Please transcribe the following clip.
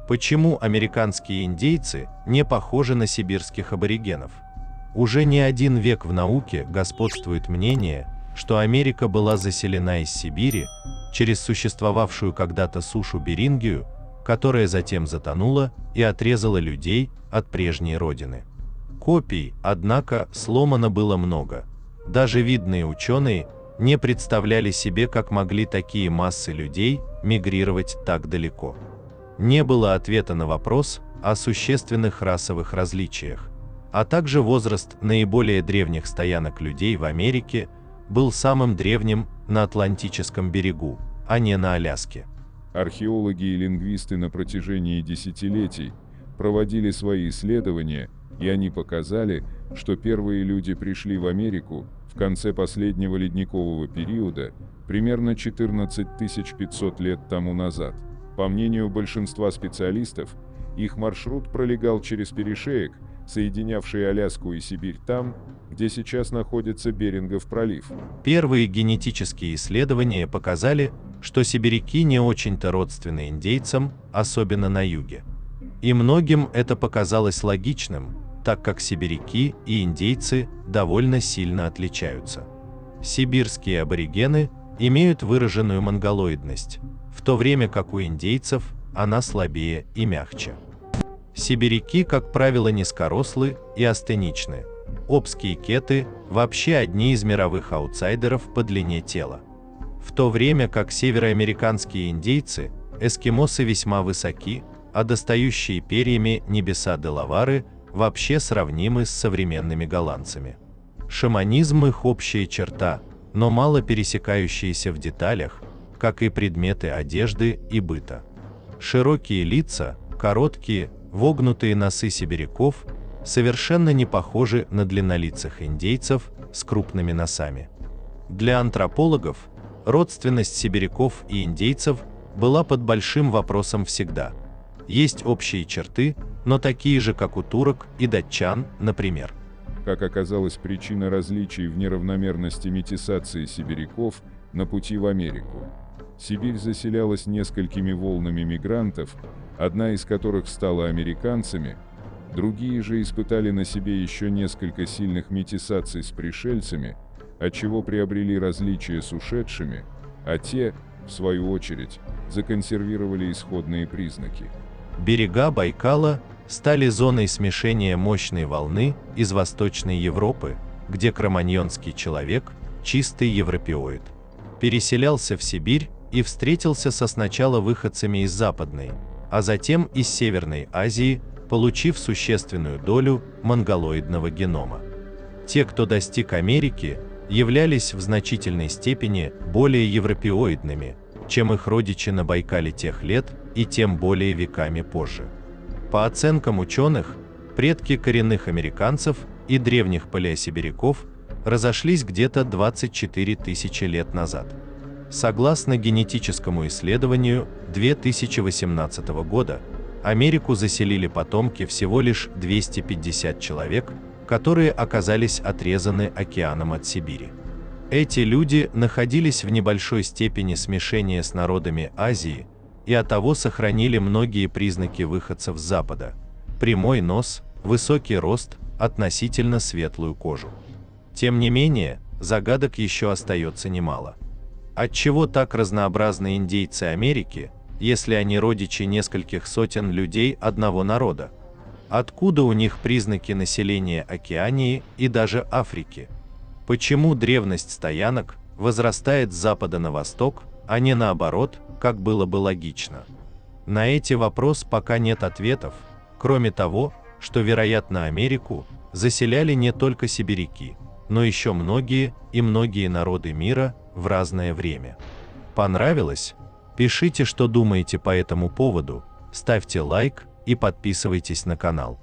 Почему американские индейцы не похожи на сибирских аборигенов? Уже не один век в науке господствует мнение, что Америка была заселена из Сибири через существовавшую когда-то сушу Берингию, которая затем затонула и отрезала людей от прежней родины. Копий, однако, сломано было много. Даже видные ученые не представляли себе, как могли такие массы людей мигрировать так далеко. Не было ответа на вопрос о существенных расовых различиях, а также возраст наиболее древних стоянок людей в Америке был самым древним на Атлантическом берегу, а не на Аляске. Археологи и лингвисты на протяжении десятилетий проводили свои исследования, и они показали, что первые люди пришли в Америку в конце последнего ледникового периода, примерно 14 500 лет тому назад. По мнению большинства специалистов, их маршрут пролегал через перешеек, соединявший Аляску и Сибирь там, где сейчас находится Берингов пролив. Первые генетические исследования показали, что сибиряки не очень-то родственны индейцам, особенно на юге. И многим это показалось логичным, так как сибиряки и индейцы довольно сильно отличаются. Сибирские аборигены имеют выраженную монголоидность, в то время как у индейцев она слабее и мягче. Сибиряки, как правило, низкорослы и астеничны. Обские кеты вообще одни из мировых аутсайдеров по длине тела. В то время как североамериканские индейцы, эскимосы весьма высоки, а достающие перьями небеса Делавары вообще сравнимы с современными голландцами. Шаманизм их общая черта, но мало пересекающиеся в деталях, как и предметы одежды и быта. Широкие лица, короткие, вогнутые носы сибиряков совершенно не похожи на длиннолицых индейцев с крупными носами. Для антропологов родственность сибиряков и индейцев была под большим вопросом всегда. Есть общие черты, но такие же, как у турок и датчан, например. Как оказалось, причина различий в неравномерности метисации сибиряков на пути в Америку. Сибирь заселялась несколькими волнами мигрантов, одна из которых стала американцами, другие же испытали на себе еще несколько сильных метисаций с пришельцами, отчего приобрели различия с ушедшими, а те, в свою очередь, законсервировали исходные признаки. Берега Байкала стали зоной смешения мощной волны из Восточной Европы, где кроманьонский человек, чистый европеоид, переселялся в Сибирь и встретился со сначала выходцами из Западной, а затем из Северной Азии, получив существенную долю монголоидного генома. Те, кто достиг Америки, являлись в значительной степени более европеоидными, чем их родичи на Байкале тех лет и тем более веками позже. По оценкам ученых, предки коренных американцев и древних палеосибиряков разошлись где-то 24 тысячи лет назад. Согласно генетическому исследованию 2018 года, Америку заселили потомки всего лишь 250 человек, которые оказались отрезаны океаном от Сибири. Эти люди находились в небольшой степени смешения с народами Азии и оттого сохранили многие признаки выходцев с Запада: прямой нос, высокий рост, относительно светлую кожу. Тем не менее, загадок еще остается немало. Отчего так разнообразны индейцы Америки, если они родичи нескольких сотен людей одного народа? Откуда у них признаки населения Океании и даже Африки? Почему древность стоянок возрастает с запада на восток, а не наоборот, как было бы логично? На эти вопросы пока нет ответов, кроме того, что, вероятно, Америку заселяли не только сибиряки, но еще многие и многие народы мира в разное время. Понравилось? Пишите, что думаете по этому поводу, ставьте лайк и подписывайтесь на канал.